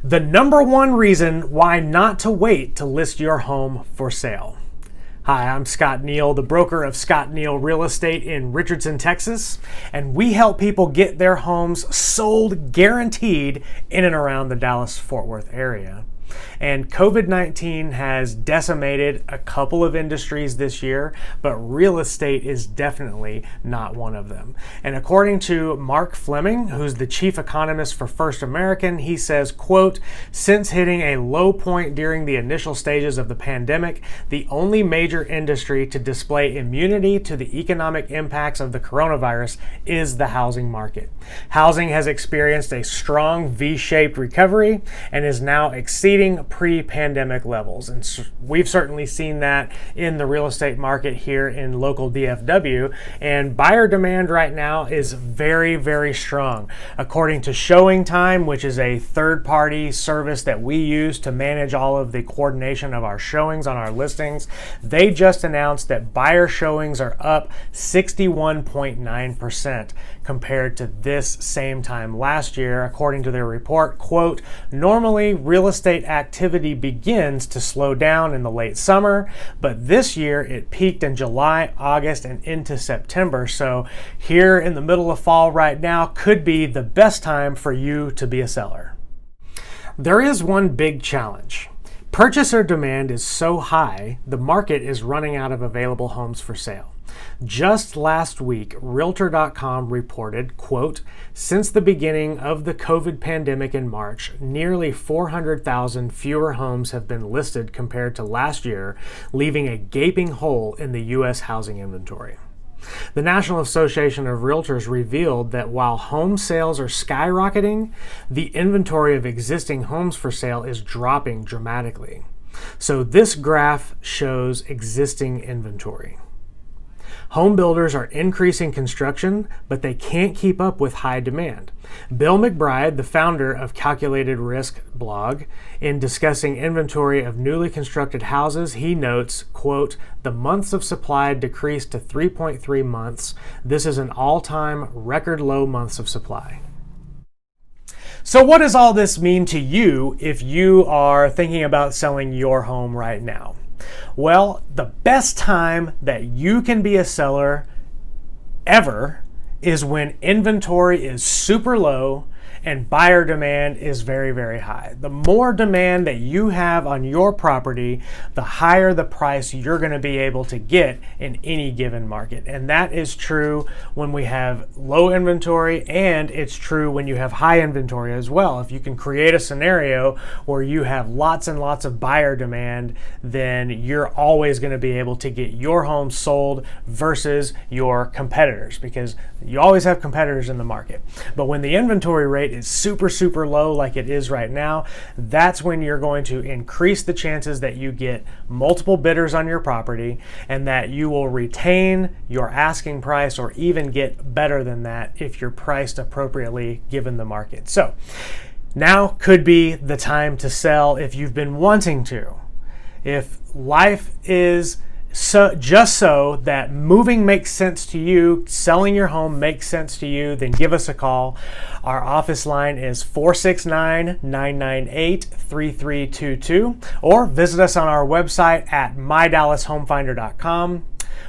The number one reason why not to wait to list your home for sale. Hi, I'm Scott Neal, the broker of Scott Neal Real Estate in Richardson, Texas, and we help people get their homes sold guaranteed in and around the Dallas-Fort Worth area. And COVID-19 has decimated a couple of industries this year, but real estate is definitely not one of them. And according to Mark Fleming, who's the chief economist for First American, he says, quote, "Since hitting a low point during the initial stages of the pandemic, the only major industry to display immunity to the economic impacts of the coronavirus is the housing market. Housing has experienced a strong V-shaped recovery and is now exceeding pre-pandemic levels." And we've certainly seen that in the real estate market here in local DFW. And buyer demand right now is very, very strong. According to ShowingTime, which is a third-party service that we use to manage all of the coordination of our showings on our listings, they just announced that buyer showings are up 61.9% compared to this same time last year. According to their report, quote, "Normally, real estate activity begins to slow down in the late summer, but this year it peaked in July, August, and into September. So here in the middle of fall right now could be the best time for you to be a seller." There is one big challenge. Purchaser demand is so high, the market is running out of available homes for sale. Just last week, Realtor.com reported, quote, "Since the beginning of the COVID pandemic in March, nearly 400,000 fewer homes have been listed compared to last year, leaving a gaping hole in the U.S. housing inventory." The National Association of Realtors revealed that while home sales are skyrocketing, the inventory of existing homes for sale is dropping dramatically. So this graph shows existing inventory. Home builders are increasing construction, but they can't keep up with high demand. Bill McBride, the founder of Calculated Risk blog, in discussing inventory of newly constructed houses, he notes, quote, "The months of supply decreased to 3.3 months. This is an all-time record low months of supply." So what does all this mean to you if you are thinking about selling your home right now? Well, the best time that you can be a seller ever is when inventory is super low and buyer demand is very, very high. The more demand that you have on your property, the higher the price you're going to be able to get in any given market. And that is true when we have low inventory, and it's true when you have high inventory as well. If you can create a scenario where you have lots and lots of buyer demand, then you're always going to be able to get your home sold versus your competitors, because you always have competitors in the market. But when the inventory rate is super, super low like it is right now, that's when you're going to increase the chances that you get multiple bidders on your property and that you will retain your asking price or even get better than that if you're priced appropriately given the market. So now could be the time to sell if you've been wanting to. If life is just so that moving makes sense to you, selling your home makes sense to you, then give us a call. Our office line is 469-998-3322, or visit us on our website at mydallashomefinder.com.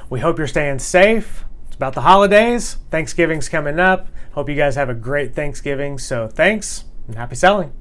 We hope you're staying safe. It's about the holidays. Thanksgiving's coming up. Hope you guys have a great Thanksgiving. So thanks and happy selling.